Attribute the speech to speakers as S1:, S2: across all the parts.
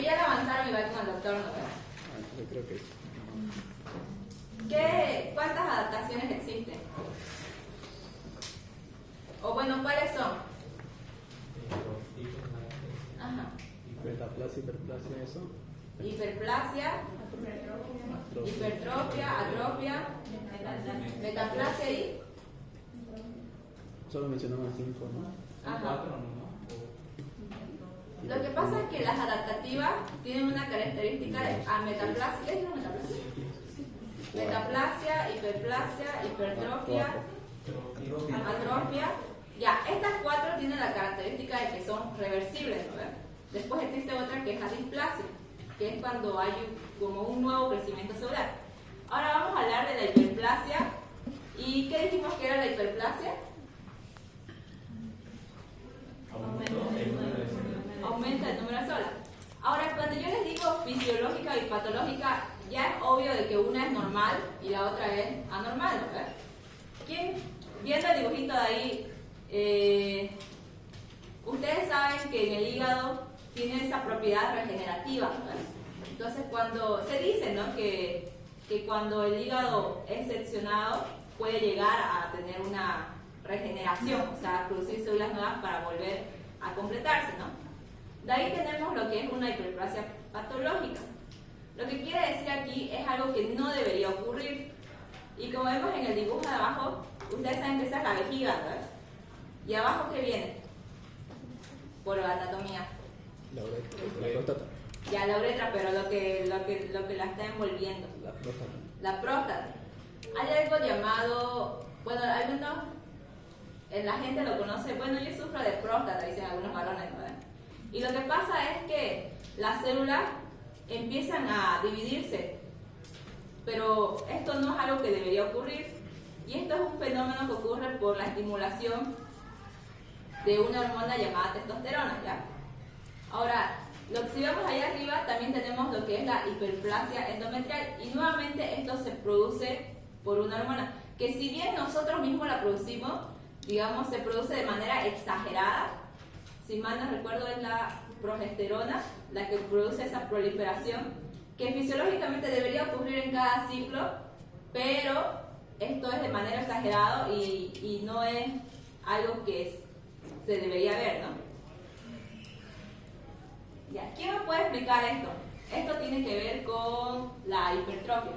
S1: ya le avanzaron y va con el doctor, ¿no?
S2: Yo creo que sí.
S1: ¿Cuántas adaptaciones existen? O bueno, ¿cuáles son? Ajá.
S2: Metaplasia, hiperplasia, eso.
S1: Hiperplasia, hipertrofia, atrofia, metaplasia y...
S2: Solo mencionamos 5, ¿no?
S1: Ajá. Lo que pasa es que las adaptativas tienen una característica de metaplasia. ¿Qué es la metaplasia? Metaplasia, hiperplasia, hipertrofia, atrofia. Ya, estas 4 tienen la característica de que son reversibles, ¿no? Después existe otra que es la displasia, que es cuando hay como un nuevo crecimiento celular. Ahora vamos a hablar de la hiperplasia. ¿Y qué dijimos que era la hiperplasia? Aumenta el número de células. Ahora, cuando yo les digo fisiológica y patológica, ya es obvio de que una es normal y la otra es anormal, ¿no? ¿Quién, viendo el dibujito de ahí, ustedes saben que en el hígado tiene esa propiedad regenerativa, ¿no? Entonces, cuando se dice, ¿no?, que cuando el hígado es seccionado puede llegar a tener una regeneración, o sea, producir células nuevas para volver a completarse, ¿no? De ahí tenemos lo que es una hiperplasia patológica. Lo que quiere decir aquí es algo que no debería ocurrir. Y como vemos en el dibujo de abajo, ustedes saben que esa es la vejiga, ¿verdad? ¿Y abajo qué viene? Por anatomía.
S2: La uretra, la próstata.
S1: Ya, la uretra, pero lo que la está envolviendo.
S2: La próstata.
S1: La próstata. Hay algo llamado, bueno, algunos, la gente lo conoce, bueno, yo sufro de próstata, dicen algunos varones, ¿verdad? Y lo que pasa es que las células empiezan a dividirse, pero esto no es algo que debería ocurrir, y esto es un fenómeno que ocurre por la estimulación de una hormona llamada testosterona, ¿ya? Ahora, si vemos ahí arriba, también tenemos lo que es la hiperplasia endometrial, y nuevamente esto se produce por una hormona, que si bien nosotros mismos la producimos, digamos, se produce de manera exagerada. Si mal no recuerdo, es la progesterona la que produce esa proliferación, que fisiológicamente debería ocurrir en cada ciclo, pero esto es de manera exagerada y no es algo que se debería ver, ¿no? Ya, ¿quién me puede explicar esto? Esto tiene que ver con la hipertrofia.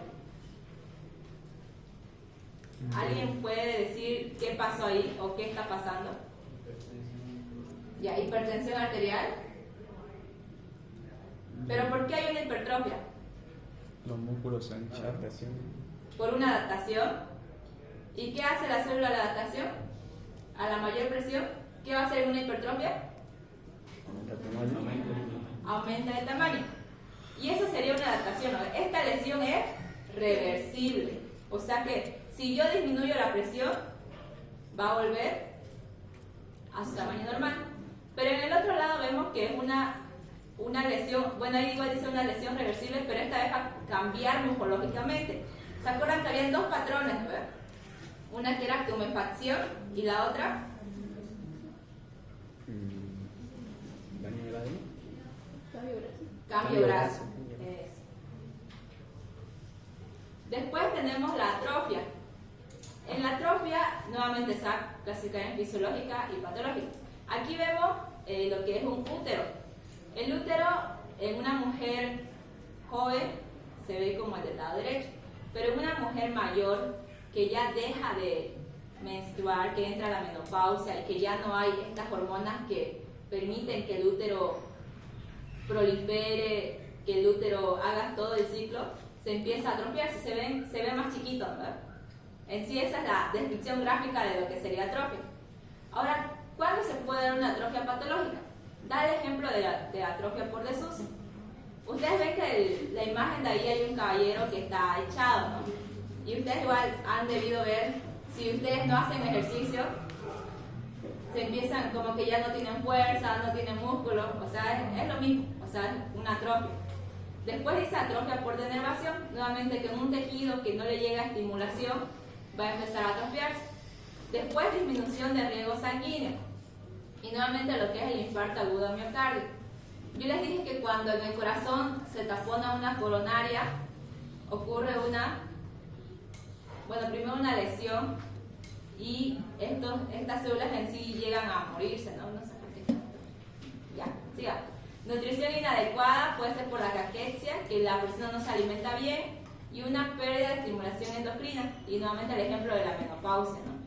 S1: ¿Alguien puede decir qué pasó ahí o qué está pasando? Ya, hipertensión arterial. ¿Pero por qué hay una hipertrofia?
S2: Los músculos se hinchan. Adaptación.
S1: Por una adaptación. ¿Y qué hace la célula a la adaptación? A la mayor presión. ¿Qué va a hacer una hipertrofia? Aumenta el tamaño. Y eso sería una adaptación, ¿no? Esta lesión es reversible. O sea que si yo disminuyo la presión, va a volver a su tamaño normal. Pero en el otro lado vemos que es una lesión, bueno, ahí igual dice una lesión reversible, pero esta vez va a cambiar morfológicamente. ¿Se acuerdan que habían 2 patrones, ¿verdad? Una que era tumefacción y la otra...
S2: ¿Daño de ADN?
S1: Cambio brazo. Después tenemos la atrofia. En la atrofia, nuevamente se clasifica en fisiológica y patológica. Aquí vemos lo que es un útero. El útero en una mujer joven se ve como el del lado derecho, pero en una mujer mayor que ya deja de menstruar, que entra a la menopausia y que ya no hay estas hormonas que permiten que el útero prolifere, que el útero haga todo el ciclo, se empieza a atrofiar, se ve más chiquito, ¿verdad? En sí esa es la descripción gráfica de lo que sería atrofia. Ahora, ¿cuándo se puede dar una atrofia patológica? Da el ejemplo de atrofia por desuso. Ustedes ven que la imagen de ahí hay un caballero que está echado, ¿no? Y ustedes igual han debido ver, si ustedes no hacen ejercicio, se empiezan como que ya no tienen fuerza, no tienen músculo, o sea, es lo mismo, o sea, es una atrofia. Después dice atrofia por denervación, nuevamente que en un tejido que no le llega estimulación va a empezar a atrofiarse. Después disminución del riego sanguíneo y nuevamente lo que es el infarto agudo miocardio. Yo les dije que cuando en el corazón se tapona una coronaria, ocurre primero una lesión y estas células en sí llegan a morirse, ¿no? No sé por qué. Ya, siga. Nutrición inadecuada puede ser por la caquexia, que la persona no se alimenta bien, y una pérdida de estimulación endocrina. Y nuevamente el ejemplo de la menopausia, ¿no?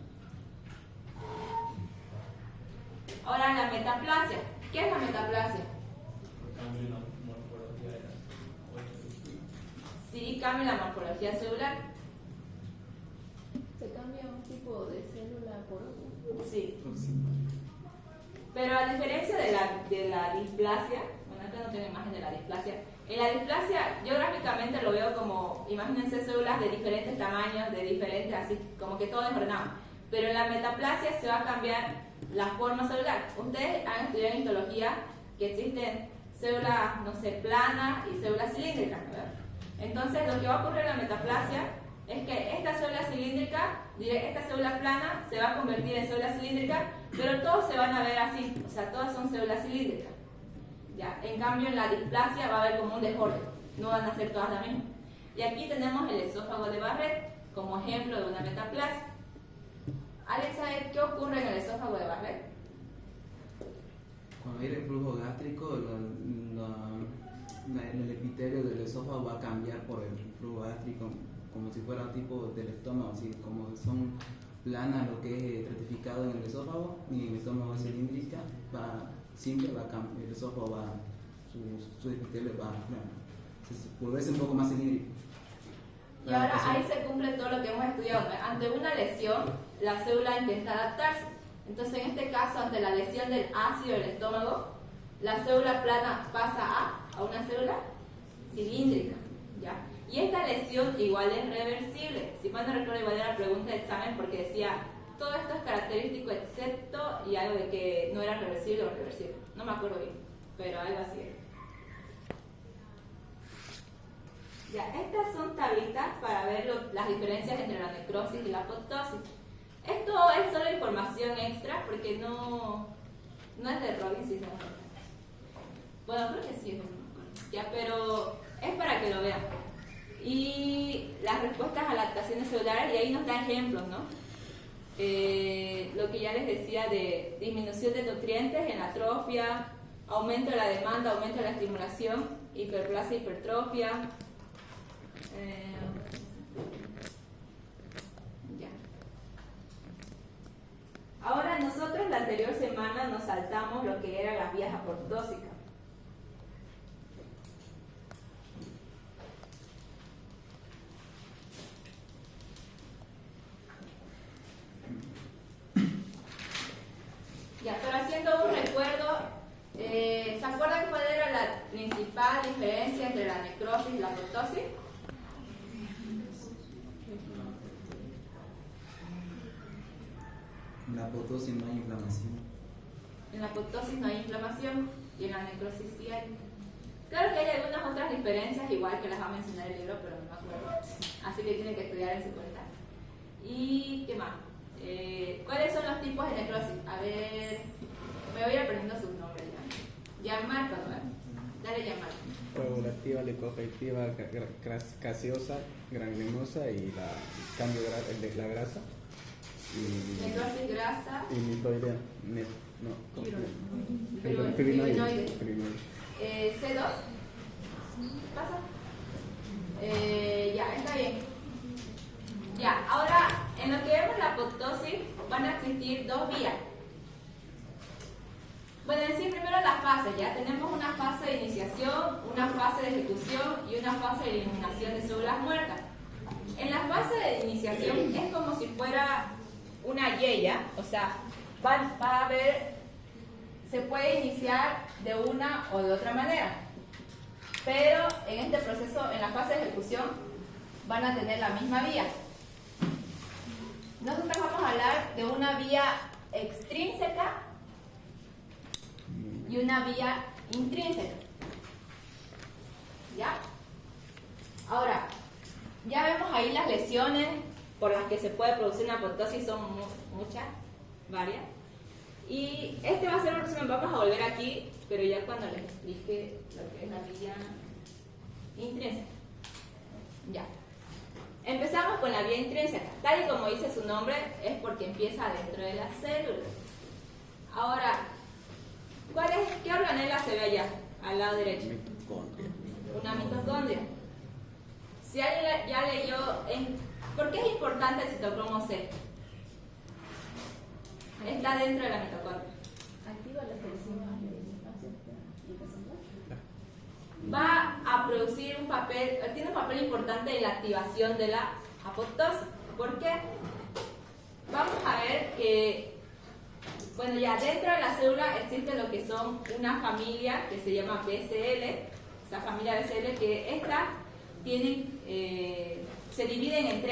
S1: Ahora la metaplasia. ¿Qué es la metaplasia? Sí, cambia la morfología celular.
S3: ¿Se cambia un tipo de célula por otro?
S1: Sí. Pero a diferencia de la displasia, bueno, acá no tengo imagen de la displasia. En la displasia, yo gráficamente lo veo como, imagínense células de diferentes tamaños, de diferentes, así, como que todo desordenado. Pero en la metaplasia se va a cambiar la forma celular. Ustedes han estudiado en histología que existen células, no sé, planas y células cilíndricas, ¿verdad? Entonces, lo que va a ocurrir en la metaplasia es que esta célula cilíndrica, esta célula plana, se va a convertir en célula cilíndrica, pero todos se van a ver así, o sea, todas son células cilíndricas. ¿Ya? En cambio, en la displasia va a haber como un desorden, no van a ser todas las mismas. Y aquí tenemos el esófago de Barrett como ejemplo de una metaplasia. ¿Alguien sabe qué ocurre en el esófago de Barrett?
S4: Cuando hay reflujo gástrico, el epitelio del esófago va a cambiar por el reflujo gástrico, como si fuera un tipo del estómago, así como son planas lo que es estratificado en el esófago y en el estómago cilíndrica, siempre va a cambiar, el esófago va, su epitelio va a volverse un poco más cilíndrico.
S1: Y ahora ahí se cumple todo lo que hemos estudiado, ¿no? Ante una lesión, la célula intenta adaptarse. Entonces, en este caso, ante la lesión del ácido del estómago, la célula plana pasa a una célula cilíndrica, ¿ya? Y esta lesión igual es reversible. Si mal no recuerdo, igual era la pregunta de examen porque decía, todo esto es característico excepto y algo de que no era reversible o reversible. No me acuerdo bien, pero algo así es. Ya, estas son tablitas para ver las diferencias entre la necrosis y la apoptosis. Esto es solo información extra porque no es de Robbins, sino bueno, creo que sí, ya, pero es para que lo vean. Y las respuestas a adaptaciones celulares, y ahí nos da ejemplos, ¿no? Lo que ya les decía de disminución de nutrientes en atrofia, aumento de la demanda, aumento de la estimulación, hiperplasia, hipertrofia. Ya. Ahora nosotros la anterior semana nos saltamos lo que eran las vías apoptósicas. Ya, pero haciendo un recuerdo, ¿se acuerdan cuál era la principal diferencia entre la necrosis y la apoptosis?
S4: En la apoptosis no hay inflamación.
S1: En la apoptosis no hay inflamación y en la necrosis sí hay. Claro que hay algunas otras diferencias, igual que las va a mencionar el libro, pero no me acuerdo. Así que tienen que estudiar en su cuenta. ¿Y qué más? ¿Cuáles son los tipos de necrosis? A ver, me voy aprendiendo sus nombres ya. Gianmarco, ¿no? Dale, Gianmarco.
S2: Coagulativa, lipoafectiva, gaseosa, granulosa y la cambio de la grasa. Y
S1: Necrosis grasa.
S2: y lipoidea.
S1: Fibroide.
S2: Firminoide.
S1: C2. ¿Pasa? Ya, está bien. Ya, ahora en lo que vemos la apoptosis van a existir dos vías. Bueno, decir primero las fases, ya tenemos una fase de iniciación, una fase de ejecución y una fase de eliminación de células muertas. En la fase de iniciación es como si fuera una yeya, o sea, va a haber, se puede iniciar de una o de otra manera, pero en este proceso, en la fase de ejecución, van a tener la misma vía. Nosotros vamos a hablar de una vía extrínseca y una vía intrínseca. ¿Ya? Ahora, ya vemos ahí las lesiones por las que se puede producir una apoptosis, son muchas, varias. Y este va a ser un resumen, vamos a volver aquí, pero ya cuando les explique lo que es la vía intrínseca. Ya. Empezamos con la vía intrínseca. Tal y como dice su nombre, es porque empieza dentro de la célula. Ahora, ¿qué organela se ve allá, al lado derecho?
S2: Mitocondria.
S1: Una mitocondria. Si alguien ya leyó, ¿por qué es importante el citocromo C? Está dentro de la mitocondria.
S3: Activa las enzimas de hipersensibilidad.
S1: Va a producir un papel, tiene un papel importante en la activación de la apoptosis. ¿Por qué? Vamos a ver que, bueno, ya dentro de la célula existe lo que son una familia que se llama BCL, esa familia BCL que esta tienen, se dividen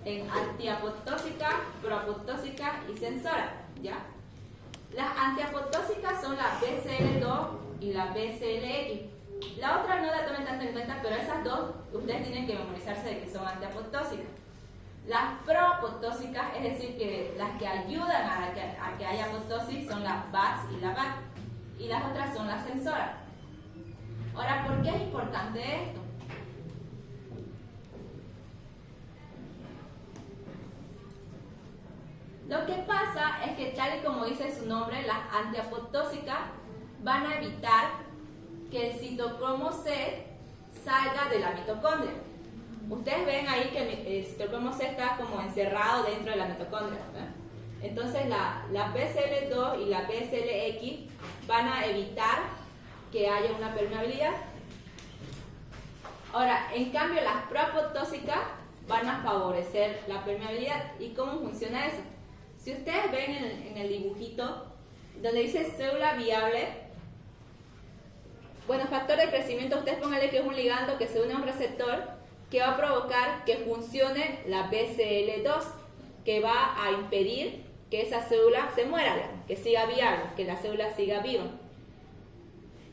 S1: en antiapoptósica, proapoptósica y sensora, ¿ya? Las antiapoptósicas son la BCL2 y la BCLX. La otra no la tomen tanto en cuenta, pero esas dos ustedes tienen que memorizarse de que son antiapoptósicas. Las proapoptósicas, es decir, que las que ayudan a que haya apoptosis son las BATs y la BAT. Y las otras son las sensoras. Ahora, ¿por qué es importante esto? Lo que pasa es que, tal y como dice su nombre, las antiapoptósicas van a evitar que el citocromo C salga de la mitocondria. Ustedes ven ahí que el citocromo C está como encerrado dentro de la mitocondria, ¿verdad? Entonces la BCL2 y la BCLX van a evitar que haya una permeabilidad. Ahora, en cambio, las proapoptósicas van a favorecer la permeabilidad. ¿Y cómo funciona eso? Si ustedes ven en el dibujito donde dice célula viable, bueno, factor de crecimiento, ustedes pónganle que es un ligando que se une a un receptor que va a provocar que funcione la BCL2, que va a impedir que esa célula se muera, que siga viable, que la célula siga viva.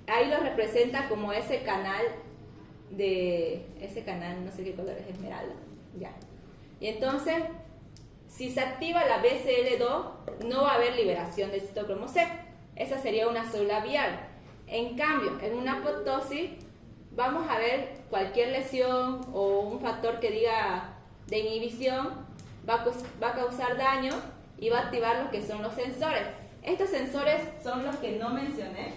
S1: Ahí lo representa como ese canal, no sé qué color es, esmeralda, ya. Y entonces, si se activa la BCL2, no va a haber liberación de citocromo C. Esa sería una célula viable. En cambio, en una apoptosis, vamos a ver cualquier lesión o un factor que diga de inhibición, va a causar daño y va a activar lo que son los sensores. Estos sensores son los que no mencioné.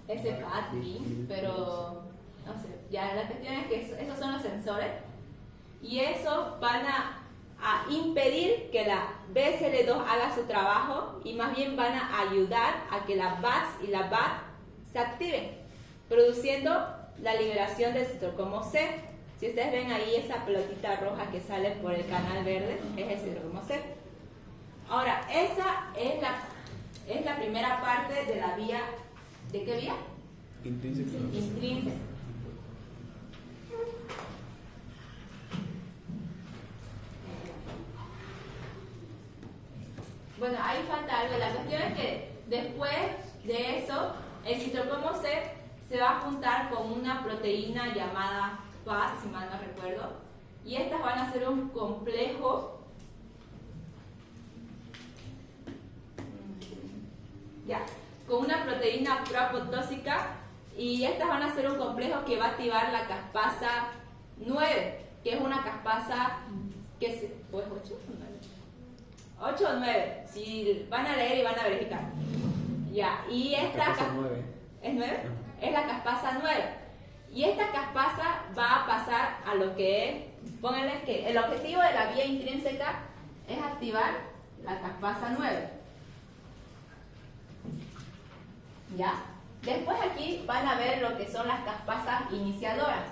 S1: Ese PAD-BIM, pero no sé, ya la cuestión es que esos son los sensores y esos van a impedir que la BCL2 haga su trabajo y más bien van a ayudar a que las BATs y las BAT se activen, produciendo la liberación del citocromo C. Si ustedes ven ahí esa pelotita roja que sale por el canal verde, es el citocromo C. Ahora, esa es la primera parte de la vía. ¿De qué vía?
S2: Intrínseca.
S1: Intrínseca. Bueno, ahí falta algo. La cuestión es que después de eso, el citocromo C se va a juntar con una proteína llamada PAD, si mal no recuerdo, y estas van a ser un complejo. Ya, con una proteína proapoptósica, y estas van a ser un complejo que va a activar la caspasa 9, que es una caspasa que se, pues 8 o 9. 8 o 9, si van a leer y van a verificar. Ya, y esta
S2: Caspasa 9.
S1: ¿Es 9? Es la caspasa 9. Y esta caspasa va a pasar a lo que es, pónganle que el objetivo de la vía intrínseca es activar la caspasa 9. ¿Ya? Después aquí van a ver lo que son las caspasas iniciadoras.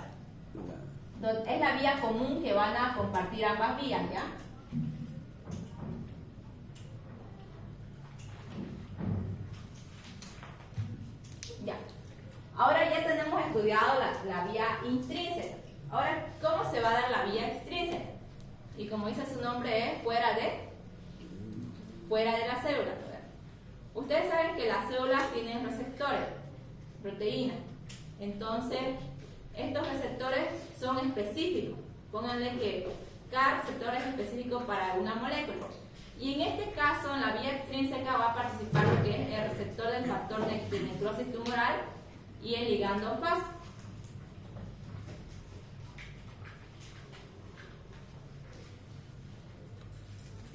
S1: Es la vía común que van a compartir ambas vías, ¿ya? Ya. Ahora ya tenemos estudiado la vía intrínseca. Ahora, ¿cómo se va a dar la vía extrínseca? Y como dice su nombre, es fuera de la célula. Ustedes saben que las células tienen receptores, proteínas. Entonces, estos receptores son específicos. Pónganle que cada receptor es específico para una molécula. Y en este caso, en la vía extrínseca va a participar lo que es el receptor del factor de necrosis tumoral y el ligando FAS.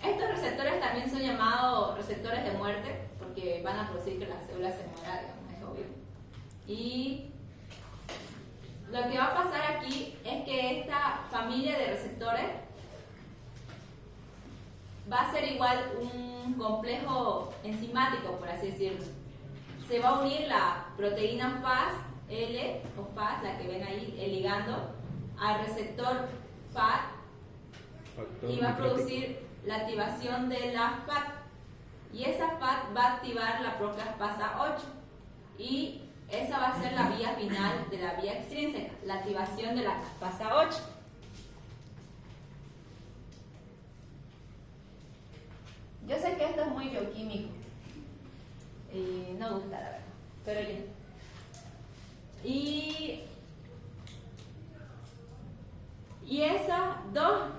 S1: Estos receptores también son llamados receptores de muerte porque van a producir que la célula se muera, digamos, es obvio. Y lo que va a pasar aquí es que esta familia de receptores va a ser igual un complejo enzimático, por así decirlo. Se va a unir la proteína FAS, L o FAS, la que ven ahí, el ligando, al receptor FAT y va a producir la activación de la FAT. Y esa FAT va a activar la procaspasa 8 y esa va a ser la vía final de la vía extrínseca, la activación de la caspasa 8. Yo sé que esto es muy bioquímico y no gusta, la verdad, pero ya. Y esas dos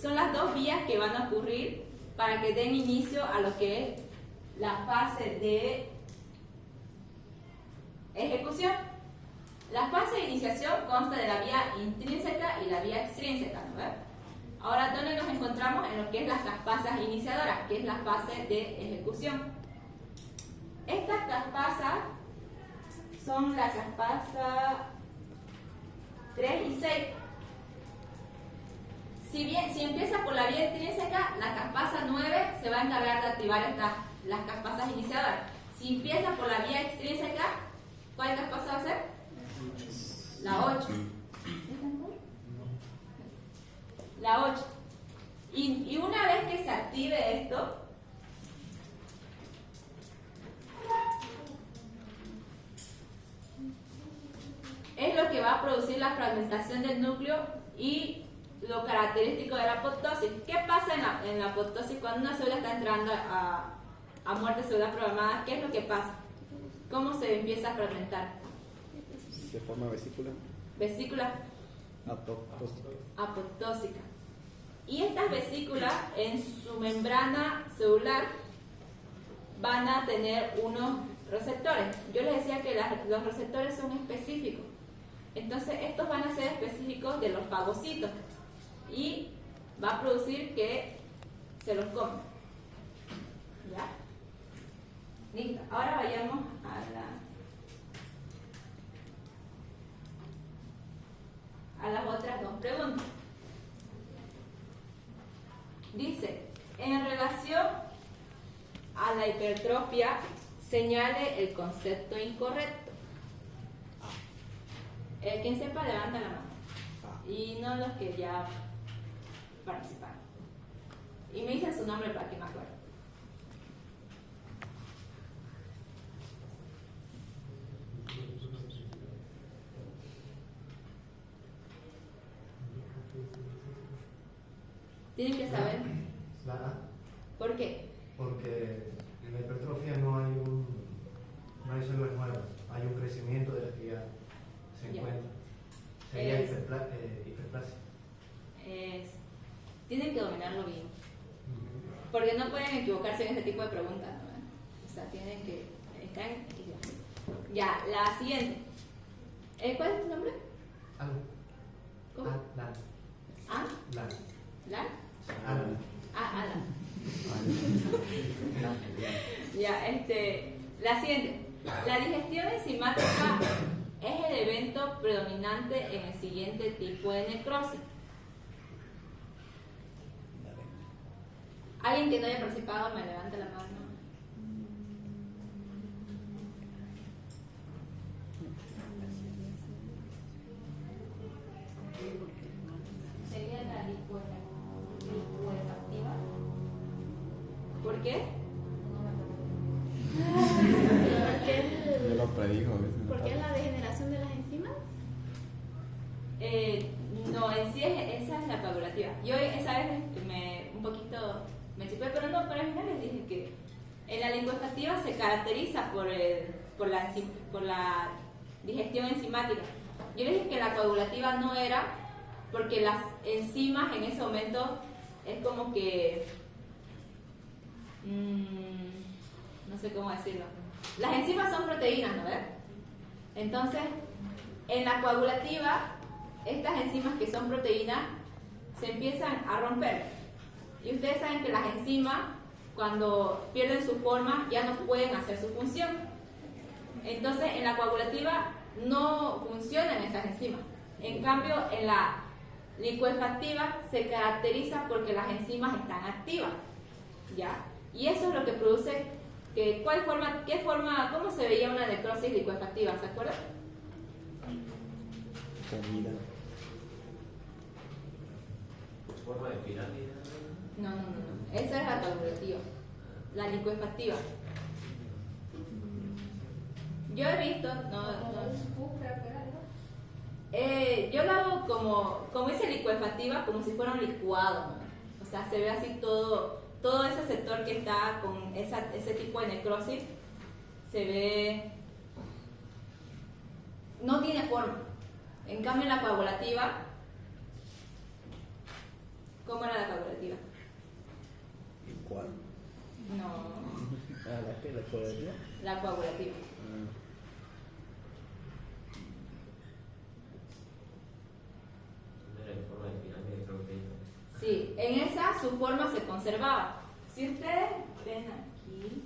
S1: son las dos vías que van a ocurrir para que den inicio a lo que es la fase de ejecución. La fase de iniciación consta de la vía intrínseca y la vía extrínseca, ¿no ves? Ahora, ¿dónde nos encontramos? En lo que es las caspasas iniciadoras, que es la fase de ejecución. Estas caspasas son la caspasa 3 y 6. Si empieza por la vía intrínseca, la caspasa 9 se va a encargar de activar las caspasas iniciadoras. Si empieza por la vía extrínseca, ¿cuál caspasa va a ser? La 8. La 8. Y una vez que se active esto, es lo que va a producir la fragmentación del núcleo y lo característico de la apoptosis. ¿Qué pasa en la apoptosis cuando una célula está entrando a muerte celular programada? ¿Qué es lo que pasa? ¿Cómo se empieza a fragmentar?
S2: De forma vesícula.
S1: Vesícula apoptósica. Y estas vesículas en su membrana celular van a tener unos receptores. Yo les decía que los receptores son específicos. Entonces estos van a ser específicos de los fagocitos y va a producir que se los coman. ¿Ya? Listo. Ahora vayamos a las otras dos preguntas. Dice, en relación a la hipertrofia, señale el concepto incorrecto. Quien sepa, levanta la mano. Y no los que ya participaron. Y me dicen su nombre para que me acuerde. Tienen que saber.
S5: La A.
S1: ¿Por qué?
S5: Porque en la hipertrofia no hay células nuevas, hay un crecimiento de las que ya se encuentran. Sería hiperplasia.
S1: Tienen que dominarlo bien. Porque no pueden equivocarse en este tipo de preguntas, ¿no? O sea, tienen que estar en... Ya, la siguiente. ¿Cuál es tu nombre?
S5: Alan.
S1: ¿Cómo?
S5: Alan.
S1: ¿Ah?
S5: Alan.
S1: ¿Lan?
S5: Alan.
S1: Ah, Alan. Ya, la siguiente. La digestión enzimática es el evento predominante en el siguiente tipo de necrosis. Alguien que no haya participado me levanta la mano. Sería la licuefactiva. ¿Por qué?
S2: Yo lo predijo.
S3: ¿Por qué es la degeneración de las enzimas?
S1: No, en sí esa es la coagulativa. Yo esa vez un poquito me chipé, pero no, para mí les dije que en la licuefactiva se caracteriza por la digestión enzimática. Yo les dije que la coagulativa no era porque las enzimas en ese momento es como que no sé cómo decirlo. Las enzimas son proteínas, ¿no ves? Entonces, en la coagulativa, estas enzimas que son proteínas se empiezan a romper. Y ustedes saben que las enzimas, cuando pierden su forma, ya no pueden hacer su función. Entonces, en la coagulativa no funcionan esas enzimas. En cambio, en la licuefactiva se caracteriza porque las enzimas están activas, ¿ya? Y eso es lo que produce que, ¿cómo se veía una necrosis licuefactiva? ¿Se acuerdan?
S2: Comida.
S6: Forma de pirámide.
S1: No. Esa es la coagulativa. La licuefactiva. Yo he visto, yo lo hago como esa licuefactiva, como si fuera un licuado, ¿no? O sea, se ve así todo ese sector que está con ese tipo de necrosis, se ve, no tiene forma. En cambio, en la coagulativa, ¿cómo era la coagulativa?
S2: ¿Cuál?
S1: No,
S2: La coagulativa.
S1: la coagulativa.
S6: En forma de pirámide, creo que.
S1: Sí, en esa su forma se conservaba. Si ustedes ven aquí,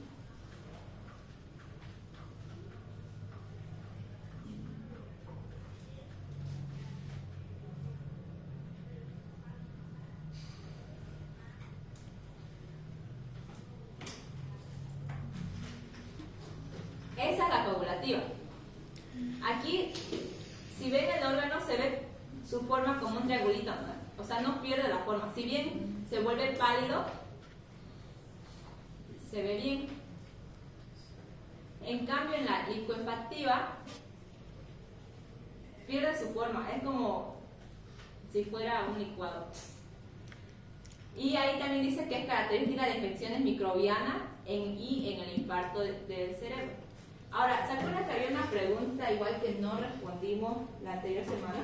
S1: esa es la coagulativa. Aquí, si ven el órgano, se ve su forma como un triangulito, ¿no? O sea, no pierde la forma. Si bien se vuelve pálido, se ve bien. En cambio, en la licuefactiva, pierde su forma. Es como si fuera un licuado. Y ahí también dice que es característica de infecciones microbianas y en el infarto del cerebro. Ahora, ¿se acuerdan que había una pregunta igual que no respondimos la anterior semana?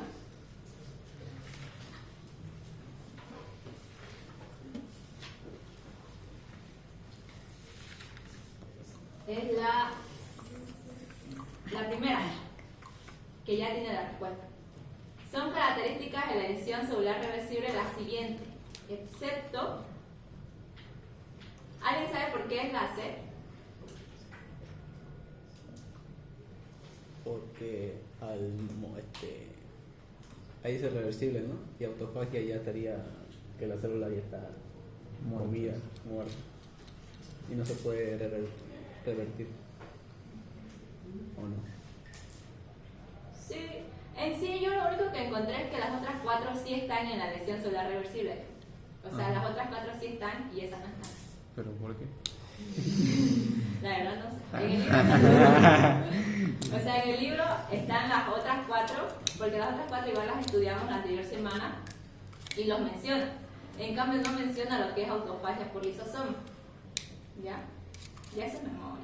S1: Es la primera, que ya tiene la respuesta. Son características de la lesión celular reversible las siguientes, excepto, ¿alguien sabe por qué es la C?
S2: Porque ahí es irreversible, ¿no? Y autofagia ya estaría, que la célula ya está movida, muerta. Y no se puede revertir. ¿O no?
S1: Sí, en sí yo lo único que encontré es que las otras 4 sí están en la lesión celular reversible. O sea, las otras 4 sí están y esas no están.
S2: ¿Pero por qué?
S1: La verdad no sé. En el libro, o sea, en el libro están las otras 4, porque las otras 4 igual las estudiamos la anterior semana y los menciona. En cambio no menciona lo que es autofagia por lisosoma. ¿Ya? Ya eso es memoria.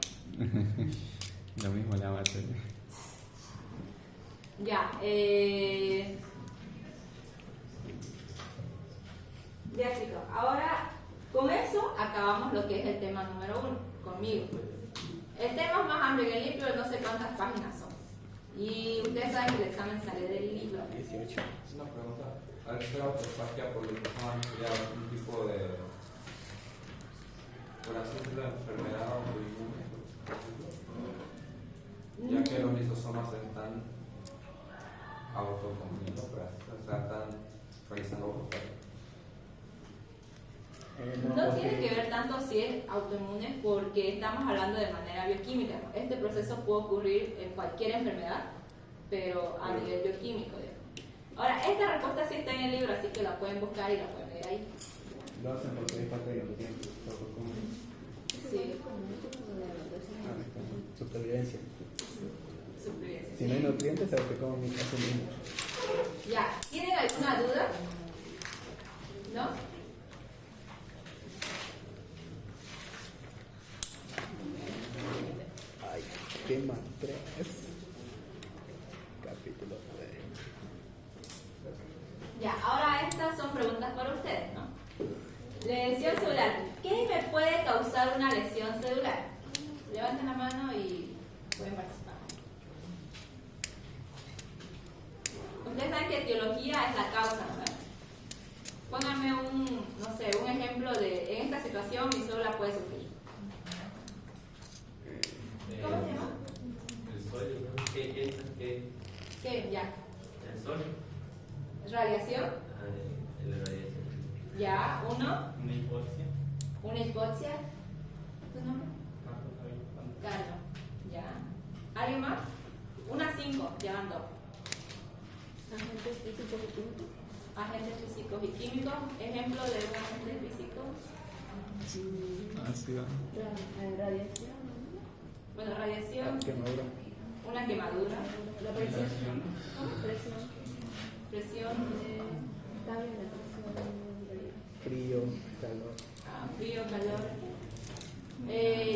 S2: Lo mismo la materia.
S1: Ya, ya chicos, ahora con eso acabamos lo que es el tema número 1, conmigo. El tema es más amplio, en el libro no sé cuántas páginas son. Y ustedes saben que el examen sale del libro.
S2: 18.
S7: Es una pregunta. Al ser autofagia por lisosoma sería algún tipo de, por así decirlo, enfermedad autoinmune, ya que los lisosomas se están autocomponiendo, o sea, están realizando autofagia.
S1: No tiene que ver tanto si es autoinmune porque estamos hablando de manera bioquímica, ¿no? Este proceso puede ocurrir en cualquier enfermedad, pero a nivel bioquímico, digamos. Ahora, esta respuesta sí está en el libro, así que la pueden buscar y la pueden leer ahí.
S2: Lo hacen porque es parte de nutrientes.
S1: Sí,
S2: Supervivencia.
S1: supervivencia.
S2: Si no hay nutrientes, ¿sabes que como mi caso mismo?
S1: Ya, ¿tienen alguna duda? ¿No?
S2: Ay, tema 3. Capítulo 3.
S1: Ya, ahora estas son preguntas para ustedes, ¿no? Lesión celular. ¿Qué me puede causar una lesión celular? Levanten la mano y pueden participar. Ustedes saben que etiología es la causa, ¿no? Pónganme no sé, un ejemplo de, en esta situación mi célula puede sufrir. ¿Cómo se llama?
S6: El sol, ¿no? ¿Qué piensas que
S1: ¿Qué? Ya.
S6: el sol?
S1: Radiación.
S6: La radiación.
S1: Ya. Uno.
S8: Una hipoxia.
S1: Una hipoxia. ¿Tu nombre? Carlos. Ya. ¿Alguien más? Una 5. Ya van 2.
S3: Agentes físicos y químicos.
S1: Agentes físicos y químicos. Ejemplo de un agente físico.
S2: Ácido.
S3: Radiación.
S1: Bueno, radiación.
S2: Quemadura.
S1: Una quemadura.
S3: La presión. Presión.
S1: Presión.
S3: Cambio de presión.
S2: Frío, calor.
S1: Frío, calor.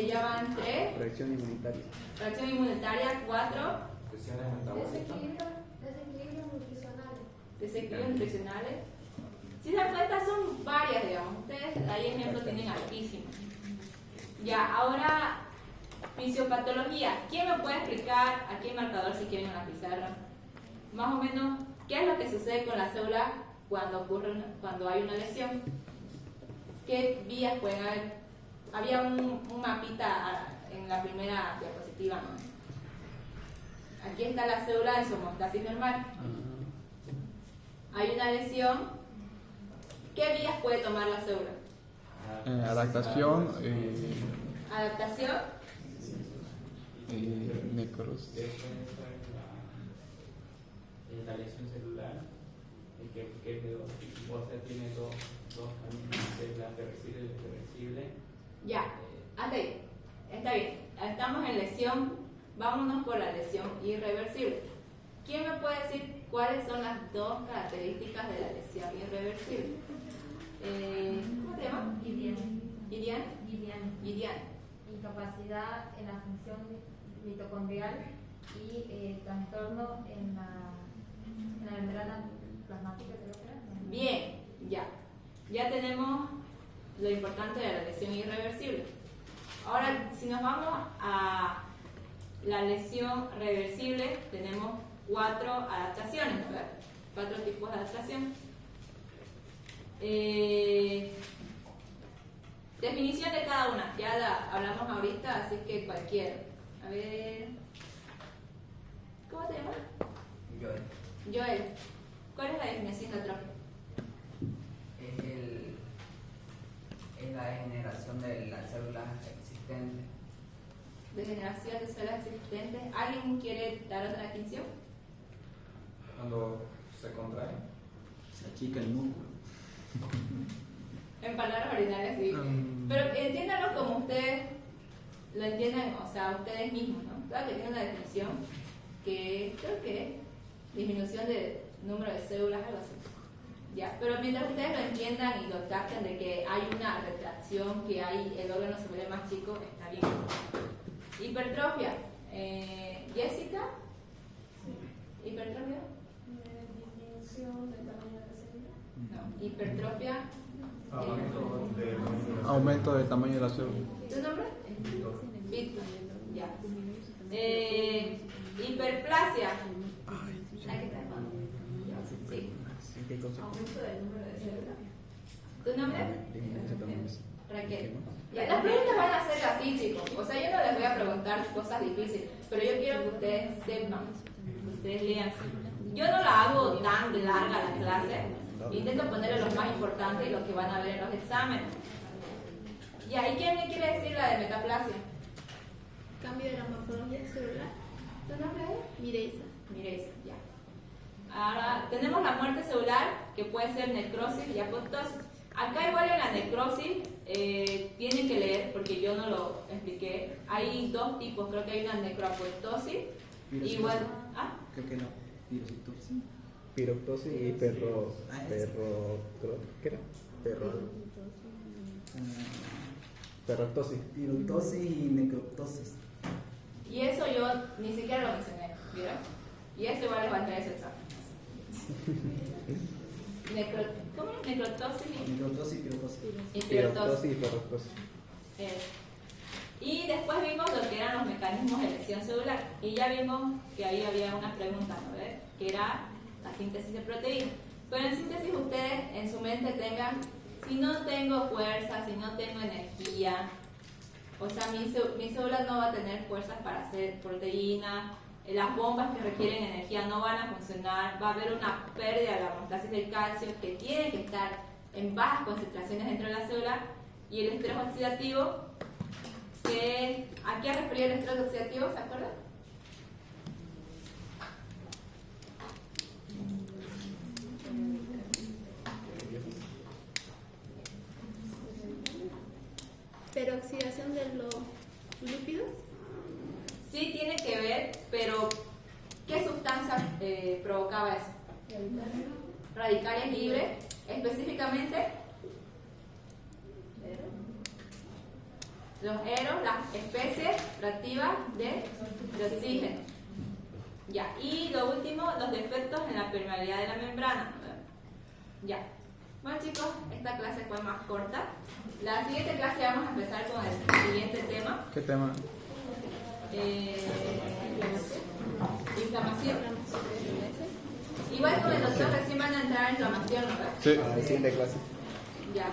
S1: Ya van 3.
S2: Reacción inmunitaria.
S1: Reacción inmunitaria. 4.
S7: Cuestiones metabólicas.
S3: Desequilibrio nutricional.
S1: Desequilibrios nutricionales. Si se dan cuenta, son varias, digamos. Ustedes ahí ejemplo tienen altísimos. Ya, ahora, fisiopatología. ¿Quién me puede explicar, aquí el marcador si quieren en la pizarra, más o menos qué es lo que sucede con la célula cuando hay una lesión? ¿Qué vías pueden haber? Había un mapita en la primera diapositiva, ¿no? Aquí está la célula en su homeostasis normal. Hay una lesión. ¿Qué vías puede tomar la célula?
S9: Adaptación
S1: Adaptación.
S9: y necrosis.
S8: La lesión celular, tiene dos caminos, la reversible y la irreversible.
S1: Ya, hasta ahí. Está bien. Estamos en lesión. Vámonos por la lesión irreversible. ¿Quién me puede decir cuáles son las dos características de la lesión irreversible? ¿Cómo se llama?
S10: Gidiana.
S1: Gidiana.
S10: Incapacidad en la función mitocondrial y trastorno en la membrana plasmática, creo que era.
S1: Bien, ya. Ya tenemos lo importante de la lesión irreversible. Ahora, si nos vamos a la lesión reversible, tenemos 4 adaptaciones, ¿verdad? 4 tipos de adaptación. Definición de cada una, ya la hablamos ahorita, así que cualquiera. A ver. ¿Cómo te llamas? Joel. ¿Cuál es la definición de atrofia?
S11: Es la degeneración de las células existentes.
S1: Degeneración de células existentes. ¿Alguien quiere dar otra definición?
S7: Cuando se contrae.
S4: Se achica el músculo.
S1: En palabras ordinarias, sí. Pero entiéndanlo como ustedes lo entiendan, o sea, ustedes mismos, ¿no? Claro que tiene una definición que creo que es disminución de número de células, algo así. Ya, pero mientras ustedes lo entiendan y lo capten de que hay una retracción, que hay el órgano se vuelve más chico, está bien. Hipertrofia. Jessica. ¿Hipertrofia?
S3: Disminución del tamaño de la célula.
S1: No. Hipertrofia.
S9: Aumento del tamaño de la célula.
S1: ¿Tu nombre? Víctor. Ya. Hiperplasia. ¿La que está en mano? Sí. Aumento del número de células. ¿Tu nombre? Raquel. Ya, las preguntas van a ser así, chicos. O sea, yo no les voy a preguntar cosas difíciles, pero yo quiero que ustedes sepan, que ustedes lean. Yo no la hago tan larga la clase. Intento ponerle lo más importante y lo que van a ver en los exámenes. ¿Y ahí quién me quiere decir la de metaplasia?
S3: Cambio de la morfología celular.
S1: ¿Tu nombre es?
S3: Mireisa.
S1: Mireisa, ya. Ahora tenemos la muerte celular, que puede ser necrosis y apoptosis. Acá igual en la necrosis tienen que leer, porque yo no lo expliqué. Hay 2 tipos, creo que hay una necroapoptosis. Igual,
S4: Creo que no. Pirocitosis.
S2: Piroctosis y ¿qué era? Ferroptosis.
S4: Piroctosis y necroptosis.
S1: y eso yo ni siquiera lo mencioné, ¿vieron? Y eso igual les va a traer ese examen. ¿Cómo? necrotosis
S4: Microtosis, pirotosis.
S1: y
S2: Pirotosis
S1: pirotosis.
S2: y ferrotosis.
S1: Y después vimos lo que eran los mecanismos de lesión celular. Y ya vimos que ahí había una pregunta, ¿no ves? Que era la síntesis de proteínas. Pero en síntesis ustedes en su mente tengan, si no tengo fuerza, si no tengo energía, o sea, mi célula no va a tener fuerzas para hacer proteína, las bombas que requieren energía no van a funcionar, va a haber una pérdida de la homeostasis del calcio que tiene que estar en bajas concentraciones dentro de la célula, y el estrés oxidativo, que ¿a qué refería el estrés oxidativo? ¿Se acuerdan?
S3: Pero oxidación de los lípidos.
S1: Sí tiene que ver, pero ¿qué sustancia provocaba eso? Radicales libres, específicamente los eros, las especies reactivas de oxígeno. Ya, y lo último, los defectos en la permeabilidad de la membrana. Ya. Bueno chicos, esta clase fue más corta. La siguiente clase vamos a empezar con el siguiente tema.
S9: ¿Qué tema?
S1: Inflamación. Igual con el doctor recién van a entrar en inflamación, ¿no?
S9: Sí.
S2: A la siguiente clase.
S1: Ya.